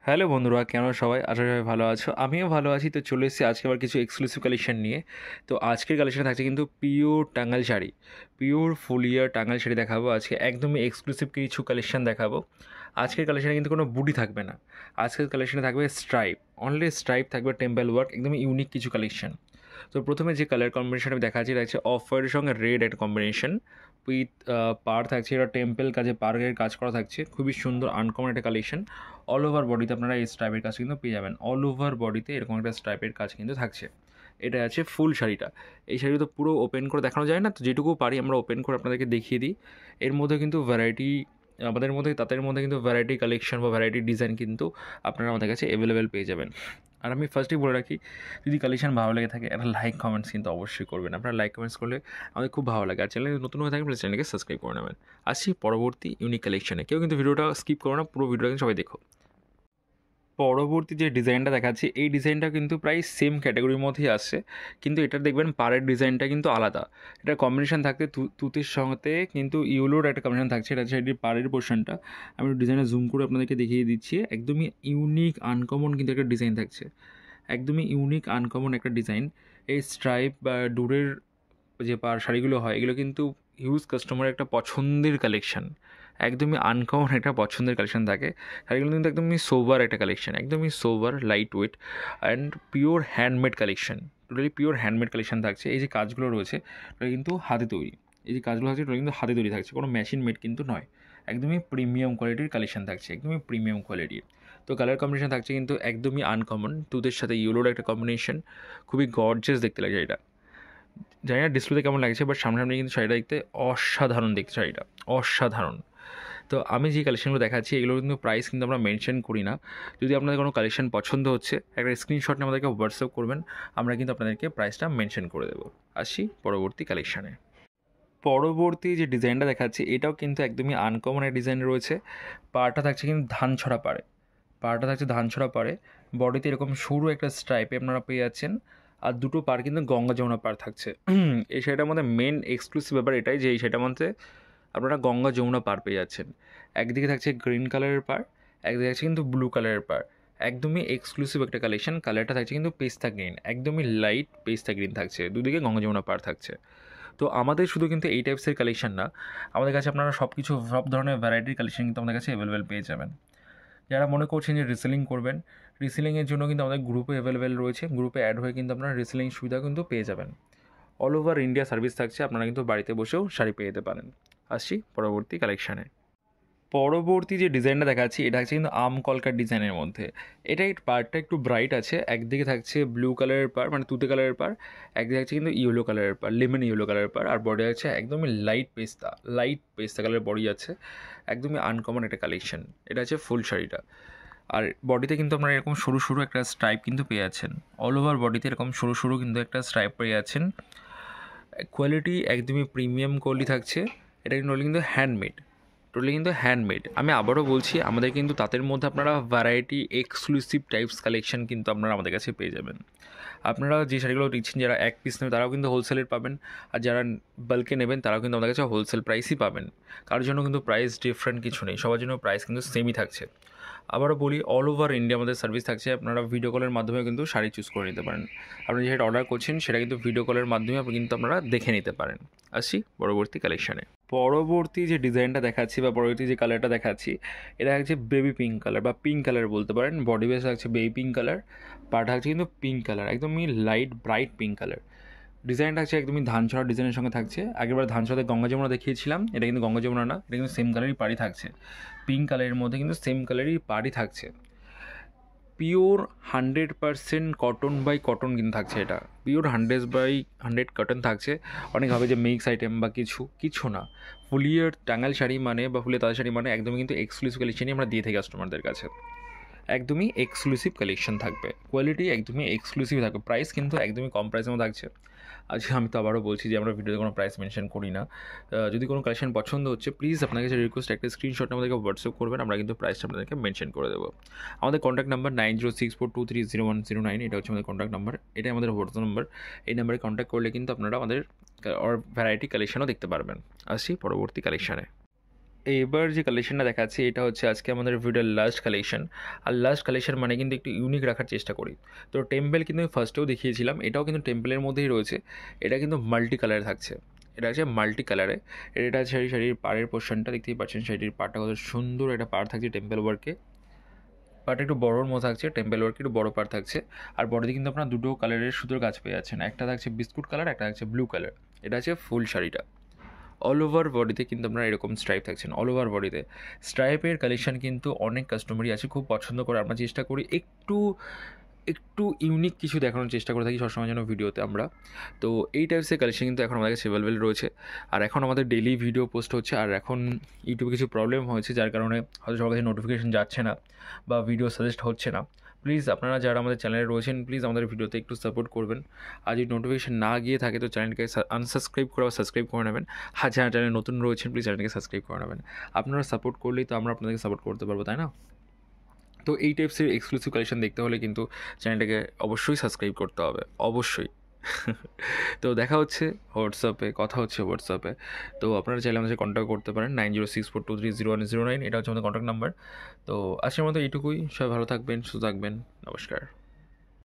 Hello বন্ধুরা, কেমন সবাই? আশা করি সবাই ভালো আছো। আমিও ভালো আছি। তো চলে এসেছি আজকে আবার কিছু এক্সক্লুসিভ কালেকশন নিয়ে। তো আজকের কালেকশনে থাকছে কিন্তু পিওর টাঙ্গাইল শাড়ি, পিওর ফুল ইয়ার টাঙ্গাইল শাড়ি দেখাবো আজকে। একদমই এক্সক্লুসিভ কিছু কালেকশন দেখাবো। আজকের কালেকশনে কিন্তু কোনো বুটি থাকবে না। আজকের কালেকশনে থাকবে স্ট্রাইপ, অনলি স্ট্রাইপ থাকবে, টেম্পল ওয়ার্ক, একদমই ইউনিক কিছু কালেকশন। তো প্রথমে যে কালার কম্বিনেশন আমি দেখাচ্ছি এটা হচ্ছে অফ হোয়াইটের সঙ্গে রেড একটা কম্বিনেশন উইথ পার থাকছে। এটা টেম্পল কাজে পার্কের কাজ করা থাকছে, খুবই সুন্দর আনকমন একটা কালেকশন। অল ওভার বডিতে আপনারা এই স্ট্রাইপের কাজ কিন্তু পেয়ে যাবেন। অল ওভার বডিতে এরকম একটা স্ট্রাইপের কাজ কিন্তু থাকছে। এটা আছে ফুল শাড়িটা। এই শাড়ি তো পুরো ওপেন করে দেখানো যায় না, তো যেটুকু পারি আমরা ওপেন করে আপনাদেরকে দেখিয়ে দিই। এর মধ্যে কিন্তু ভ্যারাইটি আমাদের মধ্যে, তাদের মধ্যে কিন্তু ভ্যারাইটি কালেকশন বা ভ্যারাইটি ডিজাইন কিন্তু আপনারা আমাদের কাছে অ্যাভেলেবেল পেয়ে যাবেন। আর আমি ফার্স্টেই বলে রাখি, যদি কালেকশন ভালো লেগে থাকে একটা লাইক কমেন্টস কিন্তু অবশ্যই করবেন। আপনারা লাইক কমেন্টস করলে আমাদের খুব ভালো লাগে। আর চ্যানেলে নতুন হয়ে থাকলে চ্যানেলকে সাবস্ক্রাইব করে নেবেন। আসছি পরবর্তী ইউনিক কালেকশনে। কেউ কিন্তু ভিডিওটা স্কিপ করো না, পুরো ভিডিওটা কিন্তু সবাই দেখো। পরবর্তী যে ডিজাইনটা দেখাচ্ছি, এই ডিজাইনটা কিন্তু প্রায় সেম ক্যাটাগরির মধ্যেই আসছে, কিন্তু এটার দেখবেন পাড়ের ডিজাইনটা কিন্তু আলাদা। এটা কম্বিনেশন থাকতে তুতির সঙ্গে কিন্তু ইউলোর একটা কম্বিনেশন থাকছে। এটা হচ্ছে এটির পাড়ের পোর্শনটা। আমি ডিজাইনে জুম করে আপনাদেরকে দেখিয়ে দিচ্ছি। একদমই ইউনিক আনকমন কিন্তু একটা ডিজাইন থাকছে, একদমই ইউনিক আনকমন একটা ডিজাইন। এই স্ট্রাইপ বা ডুরের যে শাড়িগুলো হয়, এগুলো কিন্তু হিউজ কাস্টমারের একটা পছন্দের কালেকশন। একদমই আনকমন একটা পছন্দের কালেকশন থাকে। শাড়িগুলো কিন্তু একদমই সোবার একটা কালেকশন, একদমই sober, light weight and pure handmade collection. Totally pure handmade collection থাকছে। এই যে কাজগুলো রয়েছে ওটা কিন্তু হাতে তৈরি। এই যে কাজগুলো থাকছে ওটা কিন্তু হাতে তৈরি থাকছে, কোনো মেশিন মেড কিন্তু নয়। একদমই প্রিমিয়াম কোয়ালিটির কালেকশন থাকছে, একদমই প্রিমিয়াম কোয়ালিটির। তো কালার কম্বিনেশন থাকছে কিন্তু একদমই আনকমন। দুধের সাথে ইয়েলোর একটা কম্বিনেশন, খুবই গর্জিয়াস দেখতে লাগে এটা। জানি না ডিসপ্লেতে কেমন লাগছে, বাট সামনাসামনি কিন্তু শাড়িটা দেখতে অসাধারণ, দেখতে শাড়িটা অসাধারণ। তো আমি যে কালেকশনগুলো দেখাচ্ছি এগুলোর কিন্তু প্রাইস কিন্তু আমরা মেনশন করি না। যদি আপনাদের কোনো কালেকশন পছন্দ হচ্ছে, একটা স্ক্রিনশট নিয়ে আমাদেরকে হোয়াটসঅ্যাপ করবেন, আমরা কিন্তু আপনাদেরকে প্রাইসটা মেনশন করে দেবো। আসি পরবর্তী কালেকশানে। পরবর্তী যে ডিজাইনটা দেখাচ্ছি এটাও কিন্তু একদমই আনকমন এক ডিজাইন রয়েছে। পাড়টা থাকছে কিন্তু ধান ছড়া পাড়ে, পাড়টা থাকছে ধান ছড়া পাড়ে। বডিতে এরকম সরু একটা স্ট্রাইপে আপনারা পেয়ে যাচ্ছেন। আর দুটো পাড় কিন্তু গঙ্গা যমুনা পাড় থাকছে। এই শাড়িটার মধ্যে মেন এক্সক্লুসিভ ব্যাপার এটাই যে এই শাড়িটার মধ্যে আপনারা গঙ্গা যমুনা পাড় পেয়ে যাচ্ছেন। একদিকে থাকছে গ্রিন কালারের পাড়, একদিকে থাকছে কিন্তু ব্লু কালারের পাড়। একদমই এক্সক্লুসিভ একটা কালেকশন। কালারটা থাকছে কিন্তু পেস্তা গ্রিন, একদমই লাইট পেস্তা গ্রিন থাকছে। দুদিকে গঙ্গা যমুনা পাড় থাকছে। তো আমাদের শুধু কিন্তু এই টাইপসের কালেকশন না, আমাদের কাছে আপনারা সব ধরনের ভ্যারাইটির কালেকশন কিন্তু আমাদের কাছে অ্যাভেলেবেল পেয়ে যাবেন। যারা মনে করছেন যে রিসেলিং করবেন, রিসেলিংয়ের জন্য কিন্তু আমাদের গ্রুপে অ্যাভেলেবেল রয়েছে। গ্রুপে অ্যাড হয়ে কিন্তু আপনারা রিসেলিং সুবিধা কিন্তু পেয়ে যাবেন। অল ওভার ইন্ডিয়া সার্ভিস থাকছে, আপনারা কিন্তু বাড়িতে বসেও শাড়ি পেয়ে যেতে পারেন। আসছি পরবর্তী কালেকশানে। পরবর্তী যে ডিজাইনটা দেখাচ্ছি এটা হচ্ছে কিন্তু আম কলকার ডিজাইনের মধ্যে। এটা পাড়টা একটু ব্রাইট আছে। একদিকে থাকছে ব্লু কালারের পাড়, মানে তুতে কালারের পাড়। একদিকে থাকছে কিন্তু ইয়েলো কালারের পাড়, লেমন ইয়েলো কালারের পাড়। আর বডি আছে একদমই লাইট পেস্তা কালারের বডি আছে। একদমই আনকমন একটা কালেকশন। এটা হচ্ছে ফুল শাড়িটা। আর বডিতে কিন্তু আপনারা এরকম সরু সরু একটা স্ট্রাইপ কিন্তু পেয়ে যাচ্ছেন। অল ওভার বডিতে এরকম সরু সরু কিন্তু একটা স্ট্রাইপ পেয়ে যাচ্ছেন। কোয়ালিটি একদমই প্রিমিয়াম কোয়ালিটি থাকছে। এটা কিন্তু হ্যান্ডমেড, টোটালি কিন্তু হ্যান্ডমেড। আমি আবারও বলছি, আমাদের কিন্তু তাদের মধ্যে আপনারা ভ্যারাইটি এক্সক্লুসিভ টাইপস কালেকশন কিন্তু আপনারা আমাদের কাছে পেয়ে যাবেন। আপনারা যে শাড়িগুলো নিচ্ছেন, যারা এক পিস নেবেন তারাও কিন্তু হোলসেলের পাবেন, আর যারা বাল্কে নেবেন তারাও কিন্তু আমাদের কাছে হোলসেল প্রাইসই পাবেন। কারোর জন্য কিন্তু প্রাইস ডিফারেন্ট কিছু নেই, সবার জন্য প্রাইস কিন্তু সেমই থাকছে। আবারও বলি, অল ওভার ইন্ডিয়া আমাদের সার্ভিস থাকছে। আপনারা ভিডিও কলের মাধ্যমে কিন্তু শাড়ি চুজ করে নিতে পারেন। আপনি যেটা অর্ডার করছেন সেটা কিন্তু ভিডিও কলের মাধ্যমে আপনি কিন্তু আপনারা দেখে নিতে পারেন। আসছি পরবর্তী কালেকশানে। পরবর্তী যে ডিজাইনটা দেখাচ্ছি বা পরবর্তী যে কালারটা দেখাচ্ছি এটা হচ্ছে বেবি পিঙ্ক কালার বা পিঙ্ক কালার বলতে পারেন। বডি বেস থাকছে বেবি পিঙ্ক কালার, পাটা হচ্ছে কিন্তু পিঙ্ক কালার, একদমই লাইট ব্রাইট পিঙ্ক কালার। ডিজাইনটা হচ্ছে একদমই ধান ছড়া ডিজাইনের সঙ্গে থাকছে। আগেরবার ধান ছড়াতে গঙ্গা যমুনা দেখিয়েছিলাম, এটা কিন্তু গঙ্গা যমুনা না, এটা কিন্তু সেম কালারই পাড়ি থাকছে। পিঙ্ক কালারের মধ্যে কিন্তু সেম কালারই পাড়ি থাকছে। পিওর 100% কটন বাই কটন কিন্তু থাকছে। এটা পিওর 100/100 কটন থাকছে। অনেক ভাবে যে মিক্স আইটেম বা কিছু না। ফুলিয়ার টাঙ্গাইল শাড়ি মানে বা ফুলিয়া তাঁতের শাড়ি মানে একদমই কিন্তু এক্সক্লুসিভ কালেকশনই আমরা দিয়ে থাকি কাস্টমারদের কাছে। একদমই এক্সক্লুসিভ কালেকশন থাকবে, কোয়ালিটি একদমই এক্সক্লুসিভ থাকবে, প্রাইস কিন্তু একদমই কম প্রাইসের মধ্যে থাকছে। আজকে আমি তো আবারও বলছি যে আমরা ভিডিওতে কোনো প্রাইস মেনশন করি না। যদি কোনো কালেকশন পছন্দ হচ্ছে প্লিজ আপনার কাছে রিকোয়েস্ট একটা স্ক্রিনশট আমাদেরকে হোয়াটসঅ্যাপ করবেন, আমরা কিন্তু প্রাইসটা আপনাদেরকে মেনশন করে দেবো। আমাদের কন্ট্যাক্ট নাম্বার 9064230109, এটা হচ্ছে আমাদের কন্ট্যাক্ট নাম্বার, এটাই আমাদের হোয়াটসঅ্যাপ নাম্বার। এই নাম্বারে কন্ট্যাক্ট করলে কিন্তু আপনারা আমাদের ভ্যারাইটি কালেকশনও দেখতে পারবেন। আসছি পরবর্তী কালেকশানে। এবার যে কালেকশনটা দেখাচ্ছি এটা হচ্ছে আজকে আমাদের ভিডিওর লাস্ট কালেকশন। আর লাস্ট কালেকশন মানে কিন্তু একটু ইউনিক রাখার চেষ্টা করি। তো টেম্পেল কিন্তু আমি ফার্স্টেও দেখিয়েছিলাম, এটাও কিন্তু টেম্পেলের মধ্যেই রয়েছে। এটা কিন্তু মাল্টি কালারে থাকছে, এটা হচ্ছে মাল্টি কালারে। এটা শাড়ির পাড়ের পোর্শনটা দেখতেই পাচ্ছেন, শাড়ির পাড়টা কত সুন্দর একটা পাড় থাকছে টেম্পেল ওয়ার্কে। পাড়টা একটু বড়োর মতো থাকছে, টেম্পেল ওয়ার্ক একটু বড় পাড় থাকছে। আর বডিতে কিন্তু আপনার দুটো কালারের সুতোর গাছ পেয়ে যাচ্ছেন, একটা থাকছে বিস্কুট কালার, একটা থাকছে ব্লু কালার। এটা হচ্ছে ফুল শাড়িটা। অল ওভার বডিতে কিন্তু আপনারা এরকম স্ট্রাইপ থাকছেন, অল ওভার বডিতে স্ট্রাইপের কালেকশন কিন্তু অনেক কাস্টমারই আছে, খুব পছন্দ করে। আমরা চেষ্টা করি একটু একটু ইউনিক কিছু দেখানোর চেষ্টা করে থাকি সবসময় যেন ভিডিওতে আমরা। তো এই টাইপসের কালেকশন কিন্তু এখন আমাদের কাছে অ্যাভেলেবেল রয়েছে। আর এখন আমাদের ডেইলি ভিডিও পোস্ট হচ্ছে। আর এখন ইউটিউবে কিছু প্রবলেম হয়েছে, যার কারণে হয়তো সবার কাছে নোটিফিকেশন যাচ্ছে না বা ভিডিও সাজেস্ট হচ্ছে না। প্লিজ আপনারা যারা আমাদের চ্যানেলে রয়েছেন, প্লিজ আমাদের ভিডিওতে একটু সাপোর্ট করবেন। আর যদি নোটিফিকেশন না গিয়ে থাকে তো চ্যানেলকে আনসাবস্ক্রাইব করে বা সাবস্ক্রাইব করে নেবেন। আর যারা চ্যানেলে নতুন রয়েছেন প্লিজ চ্যানেলকে সাবস্ক্রাইব করে নেবেন। আপনারা সাপোর্ট করলেই তো আমরা আপনাদেরকে সাপোর্ট করতে পারবো, তাই না? তো এই টাইপসের এক্সক্লুসিভ কালেকশন দেখতে হলে কিন্তু চ্যানেলটাকে অবশ্যই সাবস্ক্রাইব করতে হবে, অবশ্যই। তো দেখা হচ্ছে হোয়াটসঅ্যাপে, কথা হচ্ছে হোয়াটসঅ্যাপে। তো আপনারা চাইলে আমাদের কন্ট্যাক্ট করতে পারেন 9064230109, এটা হচ্ছে আমাদের কন্ট্যাক্ট নাম্বার। তো আজকের মতো এইটুকুই। সবাই ভালো থাকবেন, সুস্থ থাকবেন। নমস্কার।